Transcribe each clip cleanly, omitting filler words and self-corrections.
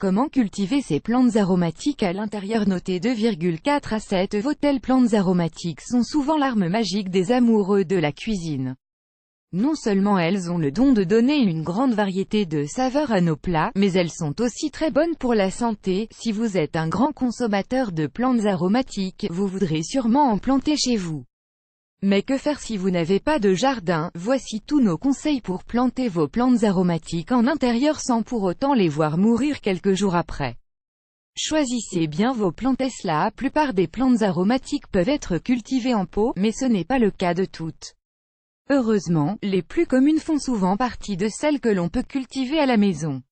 Comment cultiver ces plantes aromatiques à l'intérieur? Notez 2,4 à 7. Vos telles plantes aromatiques sont souvent l'arme magique des amoureux de la cuisine. Non seulement elles ont le don de donner une grande variété de saveurs à nos plats, mais elles sont aussi très bonnes pour la santé. Si vous êtes un grand consommateur de plantes aromatiques, vous voudrez sûrement en planter chez vous. Mais que faire si vous n'avez pas de jardin? Voici tous nos conseils pour planter vos plantes aromatiques en intérieur sans pour autant les voir mourir quelques jours après. Choisissez bien vos plantes. La plupart des plantes aromatiques peuvent être cultivées en pot, mais ce n'est pas le cas de toutes. Heureusement, les plus communes font souvent partie de celles que l'on peut cultiver à la maison.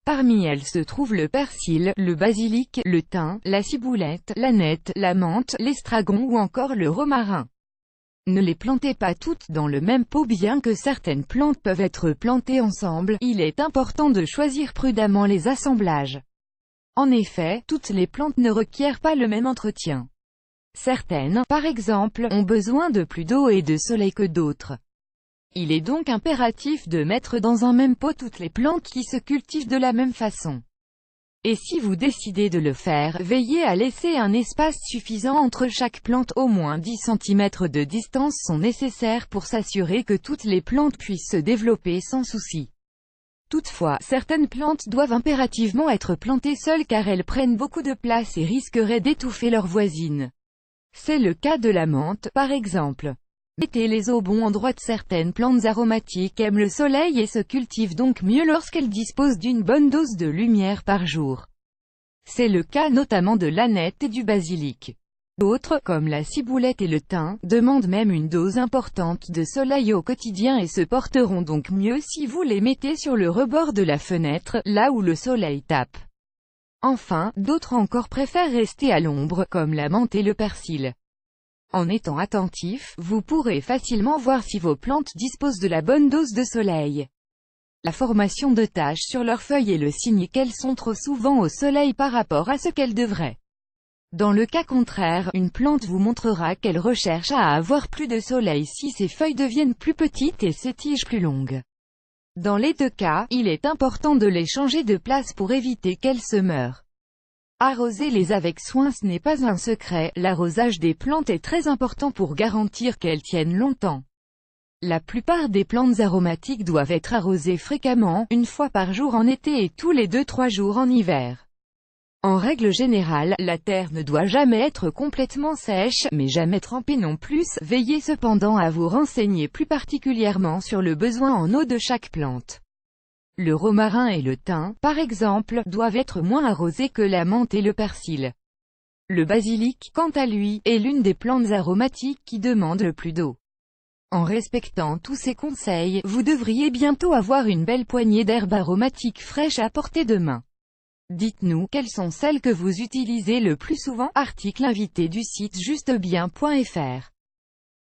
Parmi elles se trouvent le persil, le basilic, le thym, la ciboulette, l'aneth, la menthe, l'estragon ou encore le romarin. Ne les plantez pas toutes dans le même pot. Bien que certaines plantes peuvent être plantées ensemble, il est important de choisir prudemment les assemblages. En effet, toutes les plantes ne requièrent pas le même entretien. Certaines, par exemple, ont besoin de plus d'eau et de soleil que d'autres. Il est donc impératif de mettre dans un même pot toutes les plantes qui se cultivent de la même façon. Et si vous décidez de le faire, veillez à laisser un espace suffisant entre chaque plante. Au moins 10 cm de distance sont nécessaires pour s'assurer que toutes les plantes puissent se développer sans souci. Toutefois, certaines plantes doivent impérativement être plantées seules car elles prennent beaucoup de place et risqueraient d'étouffer leurs voisines. C'est le cas de la menthe, par exemple. Mettez-les au bon endroit. Certaines plantes aromatiques aiment le soleil et se cultivent donc mieux lorsqu'elles disposent d'une bonne dose de lumière par jour. C'est le cas notamment de l'aneth et du basilic. D'autres, comme la ciboulette et le thym, demandent même une dose importante de soleil au quotidien et se porteront donc mieux si vous les mettez sur le rebord de la fenêtre, là où le soleil tape. Enfin, d'autres encore préfèrent rester à l'ombre, comme la menthe et le persil. En étant attentif, vous pourrez facilement voir si vos plantes disposent de la bonne dose de soleil. La formation de taches sur leurs feuilles est le signe qu'elles sont trop souvent au soleil par rapport à ce qu'elles devraient. Dans le cas contraire, une plante vous montrera qu'elle recherche à avoir plus de soleil si ses feuilles deviennent plus petites et ses tiges plus longues. Dans les deux cas, il est important de les changer de place pour éviter qu'elles se meurent. Arrosez-les avec soin. Ce n'est pas un secret, l'arrosage des plantes est très important pour garantir qu'elles tiennent longtemps. La plupart des plantes aromatiques doivent être arrosées fréquemment, une fois par jour en été et tous les 2-3 jours en hiver. En règle générale, la terre ne doit jamais être complètement sèche, mais jamais trempée non plus. Veillez cependant à vous renseigner plus particulièrement sur le besoin en eau de chaque plante. Le romarin et le thym, par exemple, doivent être moins arrosés que la menthe et le persil. Le basilic, quant à lui, est l'une des plantes aromatiques qui demande le plus d'eau. En respectant tous ces conseils, vous devriez bientôt avoir une belle poignée d'herbes aromatiques fraîches à portée de main. Dites-nous, quelles sont celles que vous utilisez le plus souvent? Article invité du site justebien.fr